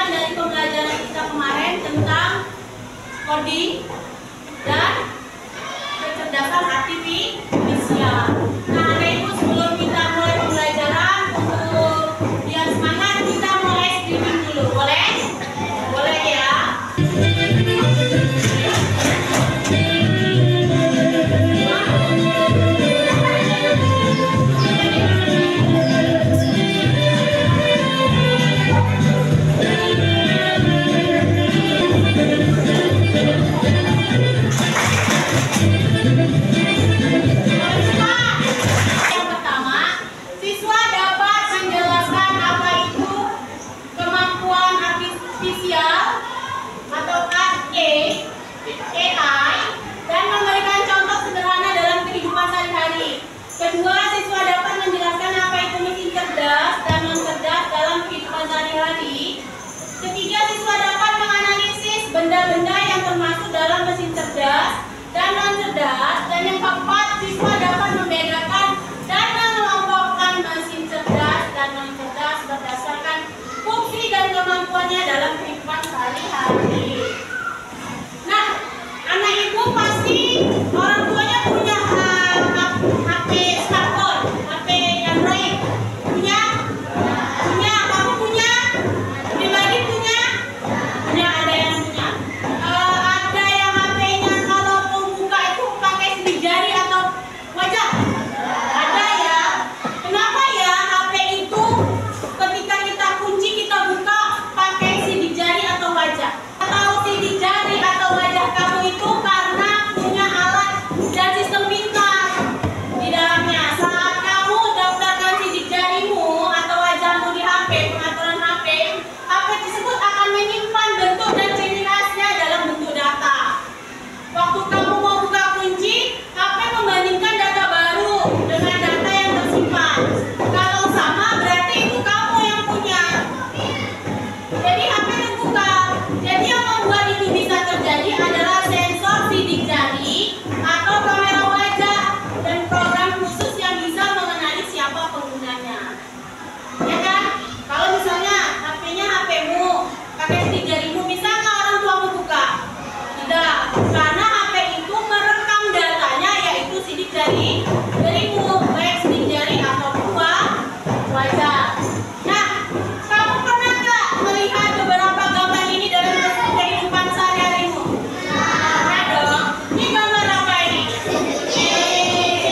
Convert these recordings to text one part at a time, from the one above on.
melanjutkan dari pembelajaran kita kemarin tentang coding dan kecerdasan artifisial. Nah, anak ibu, sebelum kita mulai pembelajaran, untuk biar semangat kita mulai streaming dulu, boleh? Boleh ya? Kedua, siswa dapat menjelaskan apa itu mesin cerdas dan non-cerdas dalam kehidupan sehari-hari. Ketiga, siswa dapat menganalisis benda-benda yang termasuk dalam mesin cerdas dan non-cerdas. Dan yang keempat, siswa dapat membedakan dan mengelompokkan mesin cerdas dan non-cerdas berdasarkan fungsi dan kemampuannya dalam kehidupan sehari-hari. Nah, anak ibu pasti orang tuanya punya HP smartphone, HP Android. Punya? Punya. Kamu punya? Pribadi punya? Punya, ada yang punya. Ada yang HP-nya kalau mau buka itu pakai sidik jari atau wajah? Ada ya. Kenapa ya HP itu ketika kita kunci kita buka pakai sidik jari atau wajah? Atau sidik jari atau wajah kamu itu karena punya alat dan sistem pintar di dalamnya. Saat kamu daftarkan sidik jarimu atau wajahmu di HP, pengaturan HP, HP tersebut akan menyimpan bentuk dan ciri khasnya dalam bentuk data. Waktu kamu mau buka kunci, HP membandingkan data baru dengan data yang tersimpan. Kalau sama berarti itu kamu yang punya. Jadi HP terbuka. Jadi yang membuat itu bisa terjadi adalah sensor sidik jari atau kamera wajah dan program khusus yang bisa mengenali siapa penggunanya. Ya kan? Kalau misalnya HP-nya HP-mu, pakai sidik jarimu, bisa nggak orang tuamu buka? Tidak, karena HP itu merekam datanya yaitu sidik jarimu, baik sidik jari ataupun wajah. Nah, kamu pernah nggak melihat beberapa gambar ini dalam kehidupan sehari-harimu? Pernah dong. Ini gambar apa ini?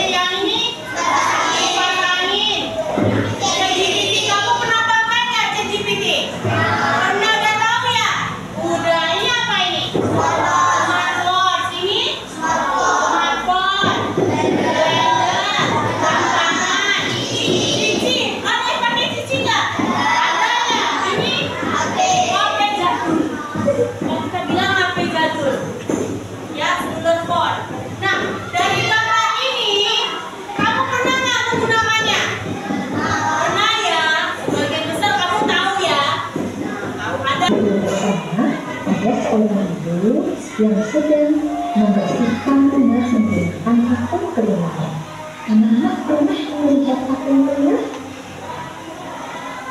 Yang ini kipas angin. ChatGPT, kamu pernah pakai nggak ChatGPT? Pernah, udah tahu ya? Udah. Ini apa ini? Smartwatch. Ini smartphone. Blender, tangan, cici. Ada yang pakai cici nggak? Ada nggak? Ini HP jadul. Kita bilang HP jadul. Ya, cellular phone. Nah, dari gambar ini, kamu pernah nggak menggunakannya? Pernah ya. Sebagian besar kamu tahu ya. Tahu ada. Ada seorang ibu yang sedang membersihkan rumah menggunakan vakum keringat. Anak-anak pernah melihat vakum keringat?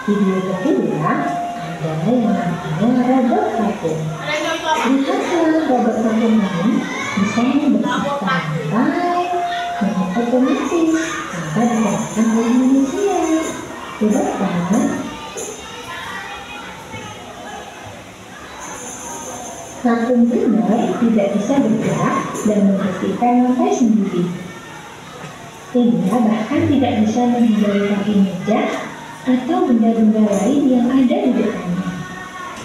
Video kedua ada yang namanya robot vakum. Ada yang tahu apa? Lihatlah robot vakum ini bisa membersihkan lantai dengan otomatis tanpa digerakkan oleh manusia. Hebat kan? Vakum cleaner tidak bisa bergerak dan membersihkan lantai sendiri. Sehingga bahkan tidak bisa menghindari kaki meja atau benda-benda lain yang ada di depannya.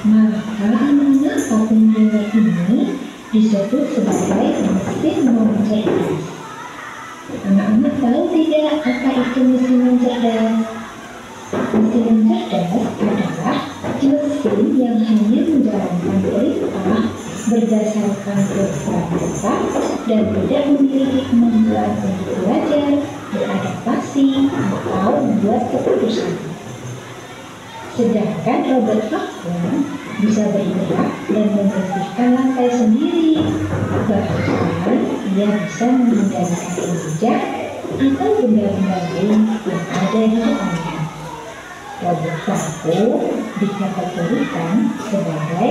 Maka anak-anak vakum cleaner ini disebut sebagai mesin non-cerdas. Anak-anak tahu tidak apa itu mesin non-cerdas? Mesin non-cerdas adalah mesin yang hanya menjalankan perintah berdasarkan program data dan tidak memiliki kemampuan untuk belajar, beradaptasi, atau membuat keputusan. Sedangkan robot vakum bisa bergerak dan membersihkan lantai sendiri. Bahkan ia bisa menghindari kaki meja atau benda-benda lain yang ada di depannya. Robot vakum dikategorikan sebagai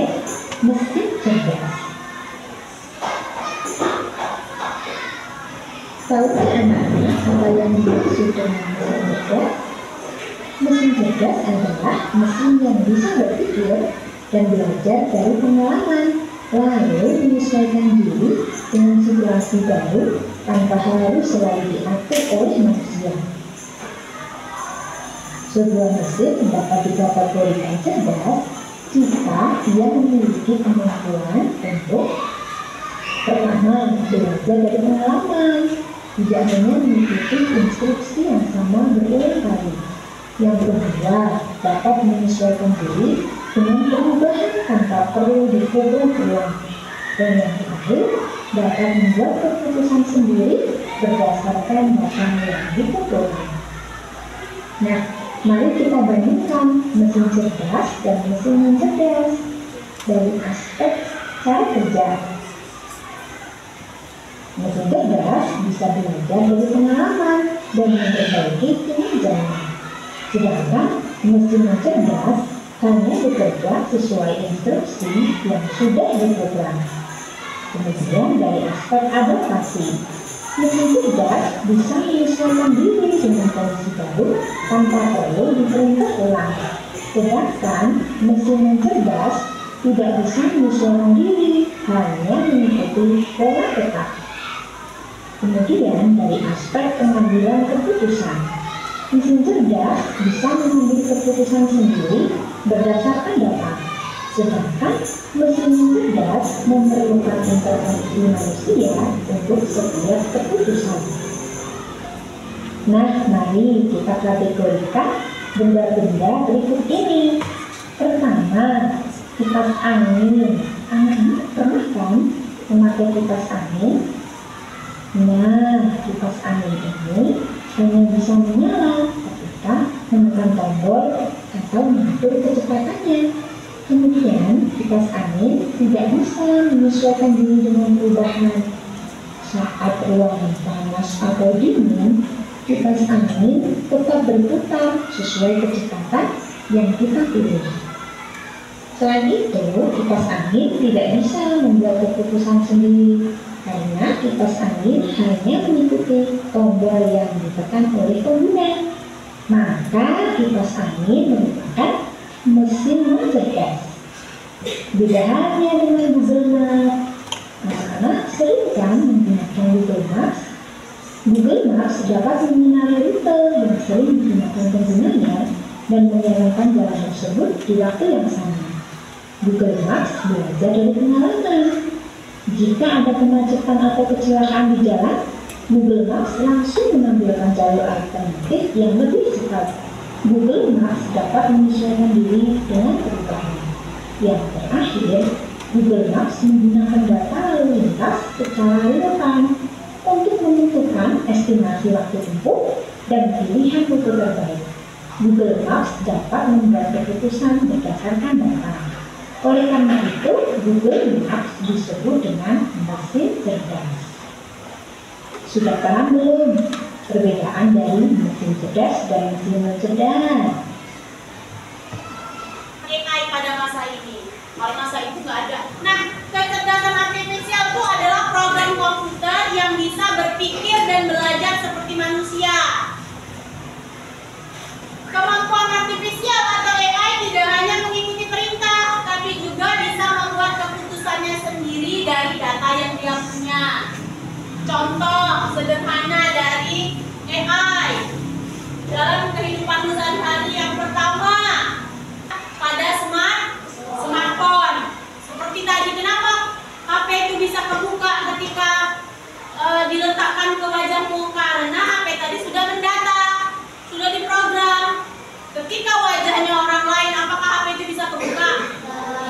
mesin cerdas. Tahukah anak-anak apa yang dimaksud dengan mesin cerdas? Mesin cerdas adalah mesin yang bisa berpikir dan belajar dari pengalaman, lalu menyesuaikan diri dengan situasi baru tanpa harus selalu diatur oleh manusia. Sebuah mesin dapat dikategorikan cerdas jika ia memiliki kemampuan untuk pertama, belajar dari pengalaman, tidak hanya mengikuti instruksi yang sama berulang kali. Yang kedua, dapat menyesuaikan diri dengan perubahan tanpa perlu diprogram ulang. Dan yang terakhir, dapat membuat keputusan sendiri berdasarkan data yang dikumpulkan. Nah, mari kita bandingkan mesin cerdas dan mesin non cerdas dari aspek cara kerja. Mesin cerdas bisa belajar dari pengalaman dan memperbaiki kinerjanya. Sedangkan mesin non cerdas hanya bekerja sesuai instruksi yang sudah diprogram. Kemudian dari aspek adaptasi, mesin cerdas bisa menyesuaikan diri dengan kondisi baru tanpa perlu diperintah ulang. Sedangkan mesin non cerdas tidak bisa menyesuaikan diri, hanya mengikuti pola tetap. Kemudian dari aspek pengambilan keputusan, mesin cerdas bisa mengambil keputusan sendiri berdasarkan data. Sedangkan mesin non cerdas memerlukan intervensi manusia untuk setiap keputusan. Nah, mari kita kategorikan benda-benda berikut ini. Pertama, kipas angin. Anak-anak pernah kan memakai kipas angin? Nah, kipas angin ini hanya bisa menyala ketika menekan tombol atau mengatur kecepatannya. Kemudian, kipas angin tidak bisa menyesuaikan diri dengan perubahan. Saat ruangan panas atau dingin, kipas angin tetap berputar sesuai kecepatan yang kita pilih. Selain itu, kipas angin tidak bisa membuat keputusan sendiri karena kipas angin hanya mengikuti tombol yang ditekan oleh pengguna. Maka kipas angin merupakan mesin non cerdas. Beda halnya dengan Google Maps. Anak-anak sering kan menggunakan Google Maps? Google Maps dapat mengenali rute yang sering digunakan penggunanya dan menjalankan jalan tersebut di waktu yang sama. Google Maps belajar dari pengalaman. Jika ada kemacetan atau kecelakaan di jalan, Google Maps langsung menampilkan jalur alternatif yang lebih cepat. Google Maps dapat menyesuaikan diri dengan perubahan. Yang terakhir, Google Maps menggunakan data lalu lintas secara real-time untuk menentukan estimasi waktu tempuh dan pilihan rute terbaik. Google Maps dapat membuat keputusan berdasarkan data. Oleh karena itu, Google Maps disebut dengan mesin cerdas. Sudah paham belum perbedaan dari mesin cerdas dan mesin non cerdas? AI pada masa ini, kalau masa itu nggak ada. Nah, kecerdasan artifisial itu adalah program komputer yang bisa berpikir dan belajar seperti manusia. Kemampuan artifisial atau AI tidak hanya mengikuti perintah, tapi juga bisa membuat keputusannya sendiri dari data yang dia punya. Contoh sederhana dari AI dalam kehidupan sehari-hari yang pertama pada smartphone. Seperti tadi, kenapa HP itu bisa kebuka ketika diletakkan ke wajahmu? Karena HP tadi sudah mendata, sudah diprogram. Ketika wajahnya orang lain, apakah HP itu bisa kebuka?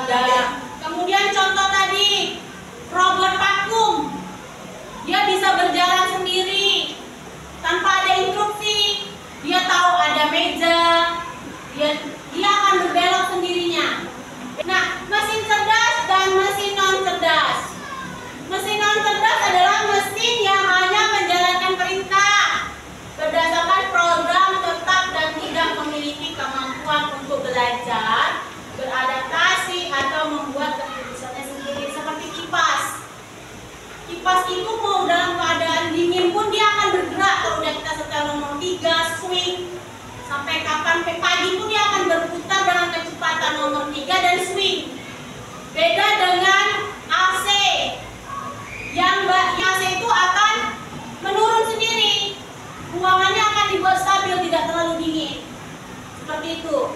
Tidak. Kemudian contoh tadi, robot vakum. Dia bisa berjalan sendiri tanpa ada instruksi. Dia tahu ada meja. Dia sampai pagi pun dia akan berputar dengan kecepatan nomor 3 dan swing. Beda dengan AC. Yang AC itu akan menurun sendiri. Ruangannya akan dibuat stabil, tidak terlalu dingin. Seperti itu.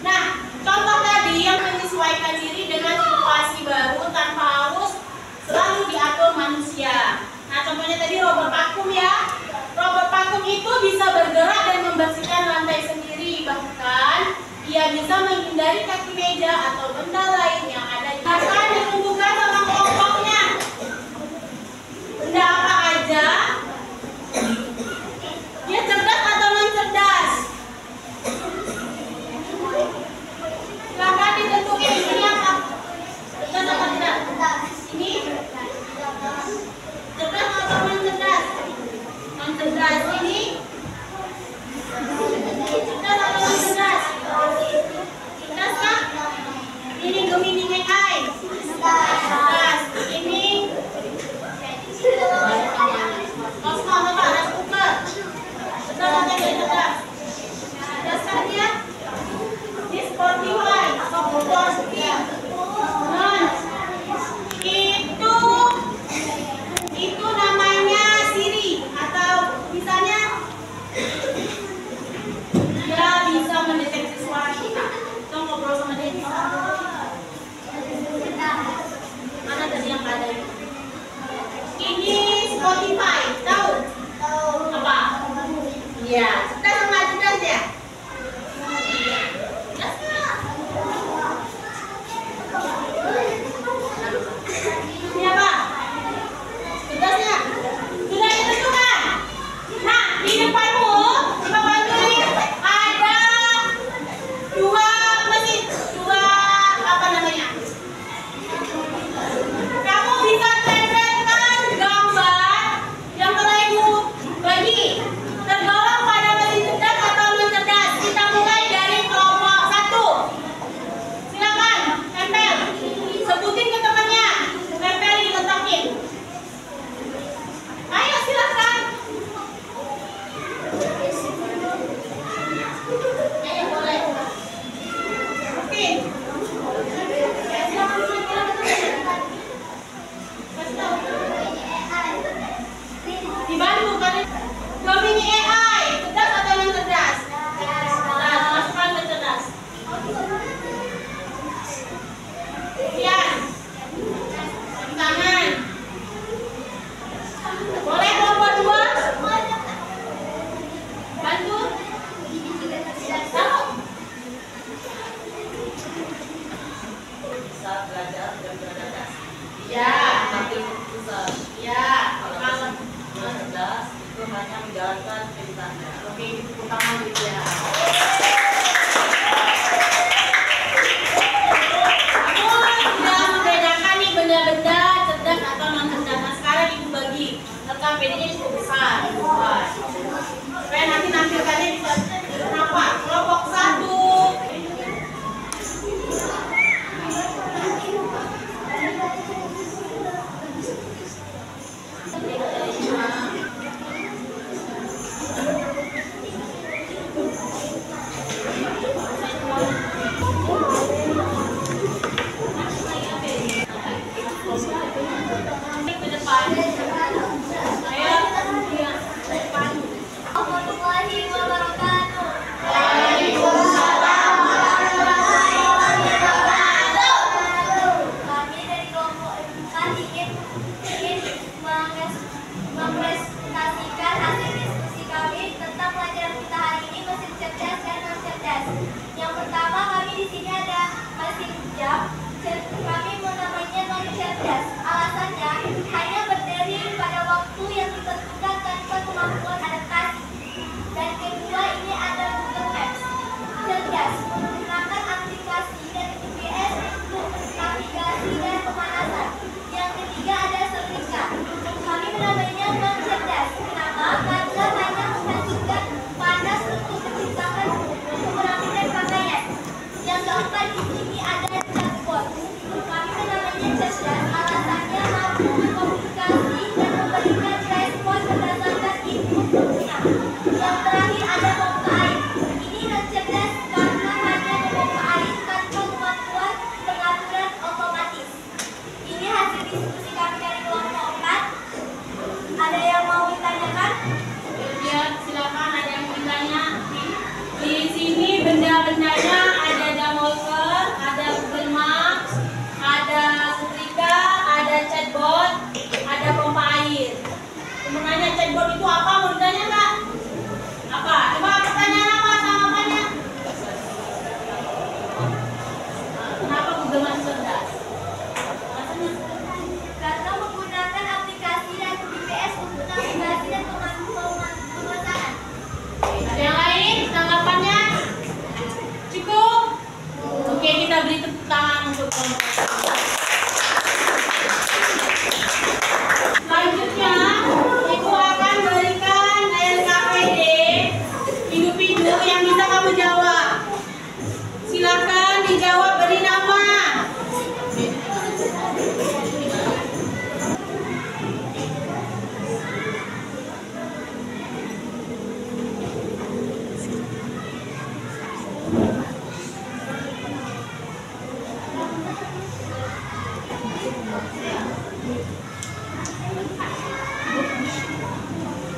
Nah, contoh tadi yang menyesuaikan diri dengan situasi baru tanpa harus selalu diatur manusia. Nah, contohnya tadi robot vakum ya. Robot vakum itu bisa bergerak dan membersihkan lantai sendiri. Bahkan, ia bisa menghindari kaki meja atau benda lain yang ada di akan ditumbuhkan sama kelompoknya. Benda apa aja? Dia cerdas atau non cerdas? Silahkan ditentukan ini apa? Cerdas atau tidak? Ini cerdas atau non cerdas? Non cerdas. Ini cerdas atau non cerdas? Cerdas kah? Ini Gemini AI. Cerdas. Ini Osmo apa? Rice cooker. Cerdas atau tidak cerdas? Cerdas kan dia? Ini Spotify atau Spotify. Non. Itu namanya Siri atau misalnya dia bisa mendeteksi suara kita. Kita ngobrol sama dia bisa. Mana tadi yang ada itu? Ini Spotify, tahu? Apa? Iya, cerdas sama cerdas ya? Cerdas nggak? Ini apa? Cerdasnya? Sudah ditentukan? Nah, di depanmu, di bawahmu ini ada dua mesin, apa namanya? Kamu bisa tempelkan gambar yang telah ibu bagi tergolong pada mesin cerdas atau non cerdas. Kita mulai dari kelompok 1. Silakan tempel, sebutin ke temannya, tempel diletakin. Ayo silakan. Ayo boleh. Oke. Dibantu kan? Gemini AI, cerdas atau non cerdas? Cerdas, masukkan ke cerdas. Kemudian, tangan. Boleh kelompok 2? Bantu. Tahu? Bisa belajar dan beradaptasi. Ya. Tapi susah. Ya. Kalau cerdas itu hanya menjalankan perintahnya. Oke, utama gitu ya. Kamu sudah membedakan nih benda-benda cerdas atau non cerdas. Nah, sekarang ibu bagi rekam PD-nya cukup besar. Supaya nanti nampilkannya bisa kenapa? Kelompok 1.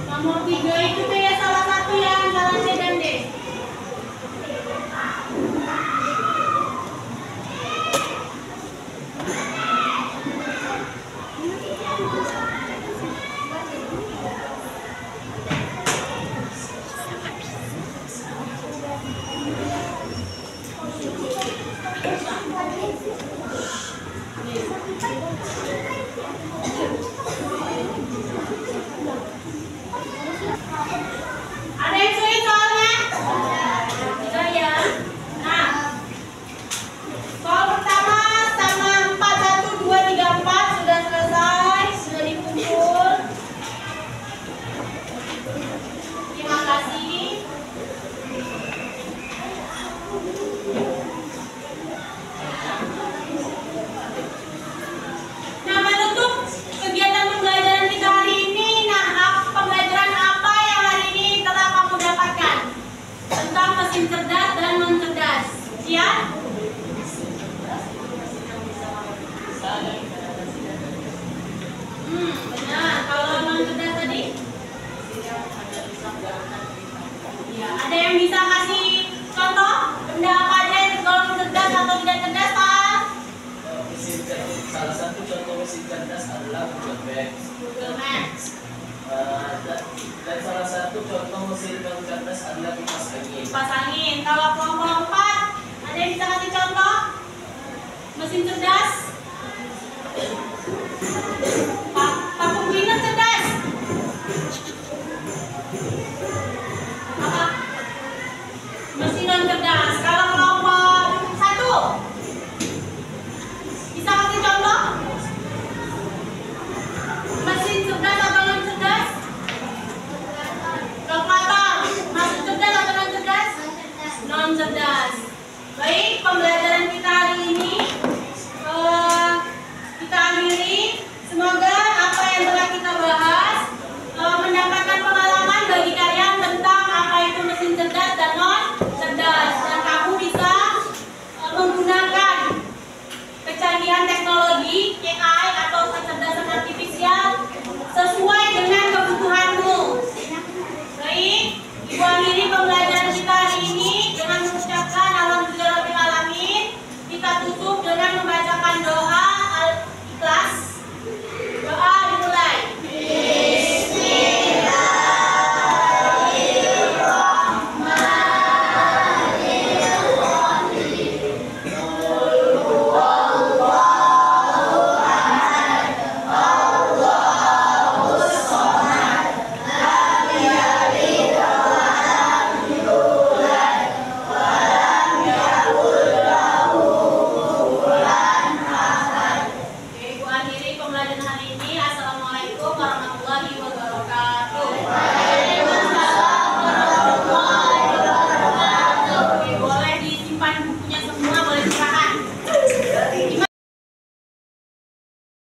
Nomor 3 itu tuh ya salah satu yang jalan C dan D. Ada yang sulit soalnya? Tidak ya. Nah, soal pertama sama 4, 1, 2, 3, 4 sudah selesai, sudah dikumpul. Terima kasih. Nah, menutup kegiatan pembelajaran kita hari ini, pembelajaran apa yang hari ini telah kamu dapatkan tentang mesin cerdas dan non cerdas? Siap? Benar. Kalau non cerdas tadi? Ya, ada yang bisa kasih contoh? Benda apa aja yang tergolong cerdas atau tidak cerdas, Pak? Salah satu contoh mesin cerdas adalah Google Maps. Google Maps. Dan salah satu contoh mesin non cerdas adalah kipas angin. Kipas angin. Kalau kelompok 4, ada yang bisa kasih contoh? Mesin cerdas? Vacuum cleaner cerdas? Apa? Mesin non cerdas. Kalau kelompok 1, bisa kasih contoh? Mesin cerdas atau non cerdas? Kalkulator. Mesin cerdas atau non cerdas? Non cerdas. Baik, pembelajaran